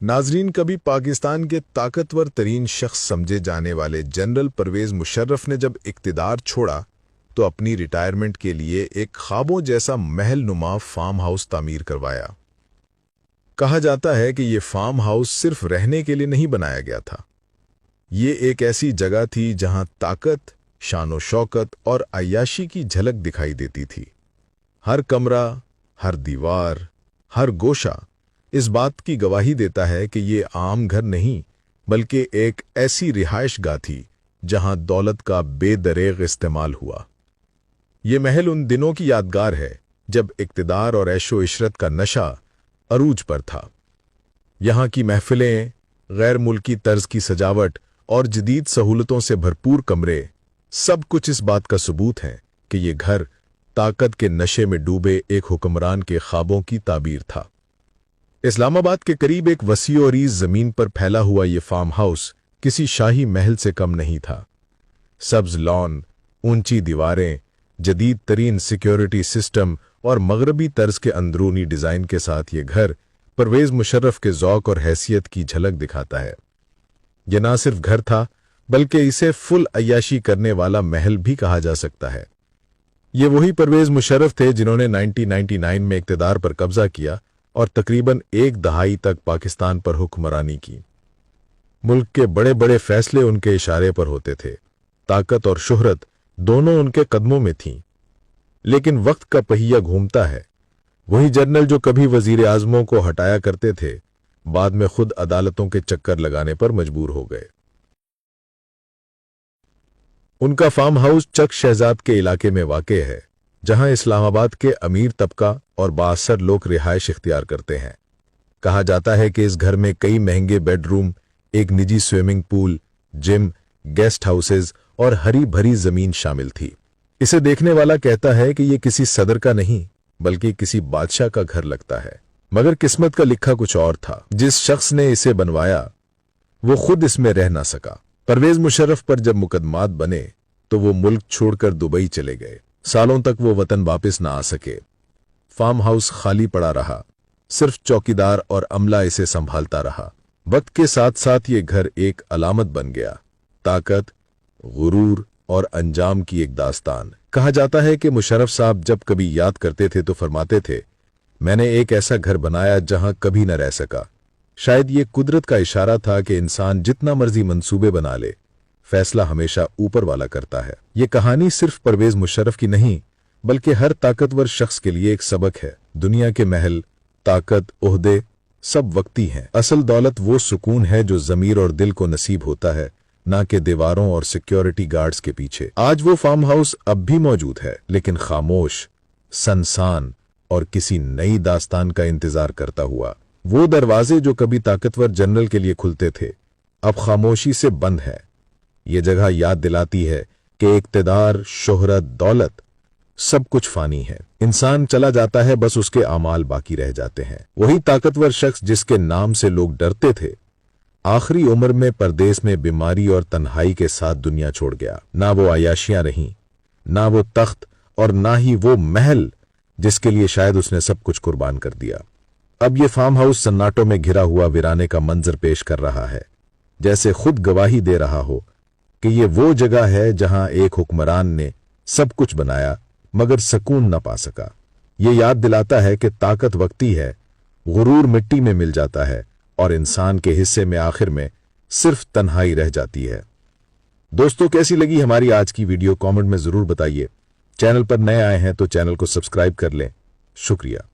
नाजरीन, कभी पाकिस्तान के ताकतवर तरीन शख्स समझे जाने वाले जनरल परवेज मुशर्रफ ने जब इक़्तिदार छोड़ा तो अपनी रिटायरमेंट के लिए एक ख्वाबों जैसा महल नुमा फार्म हाउस तामीर करवाया। कहा जाता है कि ये फार्म हाउस सिर्फ रहने के लिए नहीं बनाया गया था। ये एक ऐसी जगह थी जहां ताकत, शान व शौकत और अय्याशी की झलक दिखाई देती थी। हर कमरा, हर दीवार, हर गोशा इस बात की गवाही देता है कि ये आम घर नहीं बल्कि एक ऐसी रिहाइश गाह थी जहां दौलत का बेदरेग इस्तेमाल हुआ। ये महल उन दिनों की यादगार है जब इक़्तिदार और ऐशो इशरत का नशा अरूज पर था। यहाँ की महफिलें, गैर मुल्की तर्ज की सजावट और जदीद सहूलतों से भरपूर कमरे, सब कुछ इस बात का सबूत है कि ये घर ताकत के नशे में डूबे एक हुक्मरान के ख्वाबों की ताबीर था। इस्लामाबाद के करीब एक वसी और ईज जमीन पर फैला हुआ ये फार्म हाउस किसी शाही महल से कम नहीं था। सब्ज लॉन, ऊंची दीवारें, जदीद तरीन सिक्योरिटी सिस्टम और मगरबी तर्ज के अंदरूनी डिजाइन के साथ ये घर परवेज मुशर्रफ के ज़ौक़ और हैसियत की झलक दिखाता है। यह ना सिर्फ घर था बल्कि इसे फुल अय्याशी करने वाला महल भी कहा जा सकता है। ये वही परवेज मुशर्रफ थे जिन्होंने 1999 में इक़्तिदार पर कब्जा किया और तकरीबन एक दहाई तक पाकिस्तान पर हुक्मरानी की। मुल्क के बड़े बड़े फैसले उनके इशारे पर होते थे। ताकत और शोहरत दोनों उनके कदमों में थीं। लेकिन वक्त का पहिया घूमता है। वही जनरल जो कभी वजीर आज़मों को हटाया करते थे, बाद में खुद अदालतों के चक्कर लगाने पर मजबूर हो गए। उनका फार्म हाउस चक शहजाद के इलाके में वाक़े है, जहां इस्लामाबाद के अमीर तबका और बाअसर लोग रिहाइश इख्तियार करते हैं। कहा जाता है कि इस घर में कई महंगे बेडरूम, एक निजी swimming pool, gym, guest houses और हरी भरी जमीन शामिल थी। इसे देखने वाला कहता है कि यह किसी सदर का नहीं बल्कि किसी बादशाह का घर लगता है। मगर किस्मत का लिखा कुछ और था। जिस शख्स ने इसे बनवाया वो खुद इसमें रह ना सका। परवेज मुशर्रफ पर जब मुकदमात बने तो वो मुल्क छोड़कर दुबई चले गए। सालों तक वो वतन वापस ना आ सके। फार्म हाउस खाली पड़ा रहा, सिर्फ चौकीदार और अमला इसे संभालता रहा। वक्त के साथ साथ ये घर एक अलामत बन गया, ताकत, गुरूर और अंजाम की एक दास्तान। कहा जाता है कि मुशर्रफ साहब जब कभी याद करते थे तो फरमाते थे, मैंने एक ऐसा घर बनाया जहां कभी न रह सका। शायद ये कुदरत का इशारा था कि इंसान जितना मर्जी मंसूबे बना ले, फैसला हमेशा ऊपर वाला करता है। ये कहानी सिर्फ परवेज मुशर्रफ की नहीं बल्कि हर ताकतवर शख्स के लिए एक सबक है। दुनिया के महल, ताकत, ओहदे सब वक्ती हैं। असल दौलत वो सुकून है जो ज़मीर और दिल को नसीब होता है, ना कि दीवारों और सिक्योरिटी गार्ड्स के पीछे। आज वो फार्म हाउस अब भी मौजूद है, लेकिन खामोश, सनसान और किसी नई दास्तान का इंतजार करता हुआ। वो दरवाजे जो कभी ताकतवर जनरल के लिए खुलते थे, अब खामोशी से बंद है। ये जगह याद दिलाती है कि इक़्तिदार, शोहरत, दौलत सब कुछ फानी है। इंसान चला जाता है, बस उसके आमाल बाकी रह जाते हैं। वही ताकतवर शख्स जिसके नाम से लोग डरते थे, आखिरी उम्र में परदेस में बीमारी और तन्हाई के साथ दुनिया छोड़ गया। ना वो अयाशियां रहीं, ना वो तख्त और ना ही वो महल जिसके लिए शायद उसने सब कुछ कुर्बान कर दिया। अब ये फार्म हाउस सन्नाटों में घिरा हुआ वीराने का मंजर पेश कर रहा है, जैसे खुद गवाही दे रहा हो कि ये वो जगह है जहां एक हुक्मरान ने सब कुछ बनाया मगर सुकून न पा सका। ये याद दिलाता है कि ताकत वक्ती है, गुरूर मिट्टी में मिल जाता है और इंसान के हिस्से में आखिर में सिर्फ तन्हाई रह जाती है। दोस्तों, कैसी लगी हमारी आज की वीडियो? कमेंट में जरूर बताइए। चैनल पर नए आए हैं तो चैनल को सब्सक्राइब कर लें। शुक्रिया।